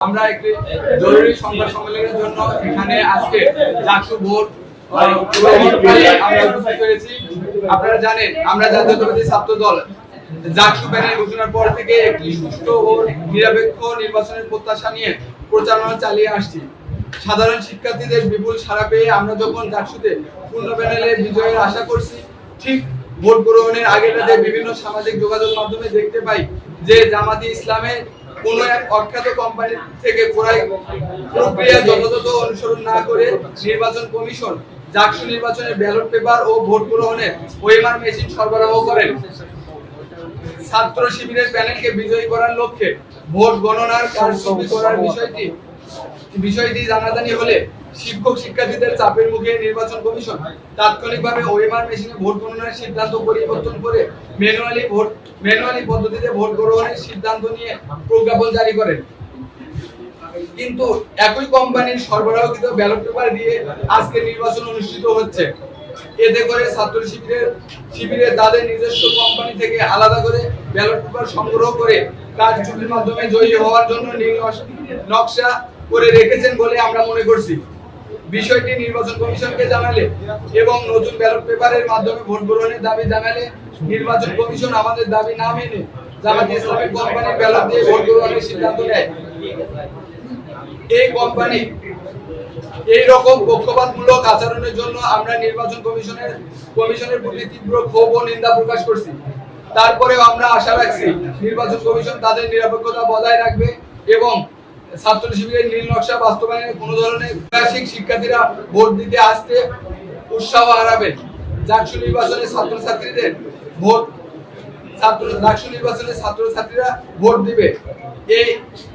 আমরা একটি জরুরি সংবাদ সম্মেলনের জন্য এখানে আজকে জাকসু ভোট আমরা উপস্থিত হয়েছি। আপনারা জানেন আমরা জাতীয়তাবাদী ছাত্র দল জাকসু প্যানেল ঘোষণার পর থেকে একটি সুষ্ঠু ও নিরপেক্ষ নির্বাচনের প্রত্যাশা নিয়ে প্রচারণা চালিয়ে আসছি। সাধারণ শিক্ষার্থীদের বিপুল সাড়া পেয়ে আমরা যখন জাকসুতে পূর্ণ প্যানেলে বিজয়ের আশা করছি, ঠিক ভোট গ্রহণের আগের রাতে বিভিন্ন সামাজিক যোগাযোগ মাধ্যমে দেখতে পাই যে জামাতে ইসলামের কোন এক অখ্যাত কোম্পানি থেকে প্রক্রিয়া যথাযথ অনুসরণ না করে নির্বাচন কমিশন জাকসু নির্বাচনের ব্যালট পেপার ও ভোট গ্রহণের ওএমআর মেশিন সরবরাহ করেন। ছাত্র শিবিরের প্যানেলকে বিজয়ী করার লক্ষ্যে ভোট গণনার কারচুপি করার বিষয়টি জানাজানি হলে শিক্ষক শিক্ষার্থীদের চাপের মুখে নির্বাচন কমিশন তাৎক্ষণিকভাবে ওএমআর মেশিনে ভোট গণনার সিদ্ধান্ত পরিবর্তন করে ম্যানুয়ালি পদ্ধতিতে ভোট গ্রহণের সিদ্ধান্ত নিয়ে প্রজ্ঞাপন জারি করেন। কিন্তু একই কোম্পানির সরবরাহকৃত ব্যালট পেপার দিয়ে আজকে নির্বাচন অনুষ্ঠিত হচ্ছে। এতে করে ছাত্র শিবিরে তাদের নিজস্ব কোম্পানি থেকে আলাদা করে ব্যালট পেপার সংগ্রহ করে কারচুপির মাধ্যমে জয়ী হওয়ার জন্য নীল নকশা করে রেখেছেন বলে আমরা মনে করছি। বিষয়টি নির্বাচন কমিশনকে জানালে এবং নতুন ব্যালট পেপারের মাধ্যমে ভোট গ্রহণের দাবি জানালে নির্বাচন কমিশন আমাদের দাবি না মেনে জামাতে ইসলামের কোম্পানির ব্যালট দিয়ে ভোট গ্রহণের সিদ্ধান্ত নেয়। এই কোম্পানি এই রকম পক্ষপাতমূলক আচরণের জন্য আমরা নির্বাচন কমিশনের প্রতি তীব্র ক্ষোভ ও নিন্দা প্রকাশ করছি। তারপরেও আমরা আশা রাখছি নির্বাচন কমিশন তাদের নিরপেক্ষতা বজায় রাখবে এবং ছাত্র শিবিরের নীল নকশা বাস্তবায়নে কোনো ধরনের ক্লাসিক শিক্ষার্থীরা ভোট দিতে আসতে উৎসাহ হারাবেন। জাকসু নির্বাচনে ছাত্রছাত্রীরা ভোট দিবে।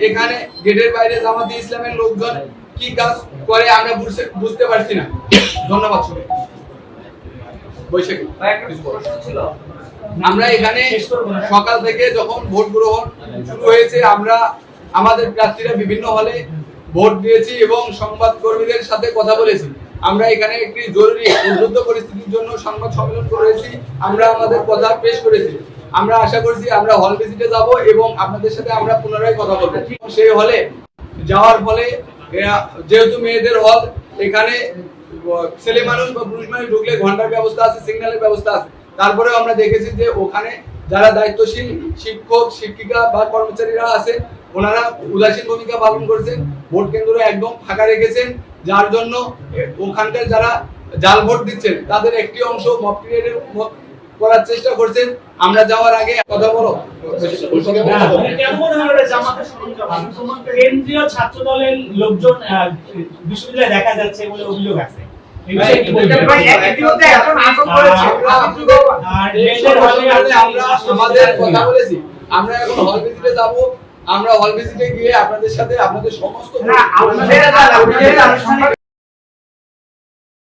এখানে গেটের বাইরে জামাতে ইসলামের লোকজন কি কাজ করে আমরা বুঝতে পারছি না। ধন্যবাদ। বৈশাখী আমরা এখানে সকাল থেকে যখন ভোট গ্রহণ শুরু হয়েছে আমরা আমাদের প্রার্থীরা বিভিন্ন হলে ভোট দিয়েছি এবং সংবাদ কর্মীদের সাথে কথা বলেছি। আমরা এখানে একটি জরুরি উদ্বুদ্ধ পরিস্থিতির জন্য সংবাদ সম্মেলন করেছি। আমরা আমাদের কথা পেশ করেছি। আমরা আশা করছি আমরা হল ভিজিটে যাব এবং আপনাদের সাথে আমরা পুনরায় কথা বলবো। সেই হলে যাওয়ার ফলে যেহেতু মেয়েদের হল, এখানে ছেলে মানুষ বা পুরুষ মানুষ ঢুকলে ঘন্টার ব্যবস্থা আছে, সিগন্যালের ব্যবস্থা আছে। তারপরেও আমরা দেখেছি যে ওখানে যারা দায়িত্বশীল শিক্ষক শিক্ষিকা বা কর্মচারীরা আছে ওনারা উদাসীন ভূমিকা পালন করছেন, ভোট কেন্দ্র একদম ফাঁকা রেখেছেন, যার জন্য ওখানকার যারা জাল ভোট দিচ্ছেন তাদের একটি অংশ মব ক্রিয়েটের করার চেষ্টা করছেন। আমরা যাওয়ার আগে কথা বলো কেন্দ্রীয় ছাত্র দলের লোকজন বিশ্ববিদ্যালয়ে দেখা যাচ্ছে বলে অভিযোগ আছে। আমরা এখন হল ভিজিটে যাবো। আমরা হল ভিজিটে গিয়ে আপনাদের সাথে আপনাদের সমস্ত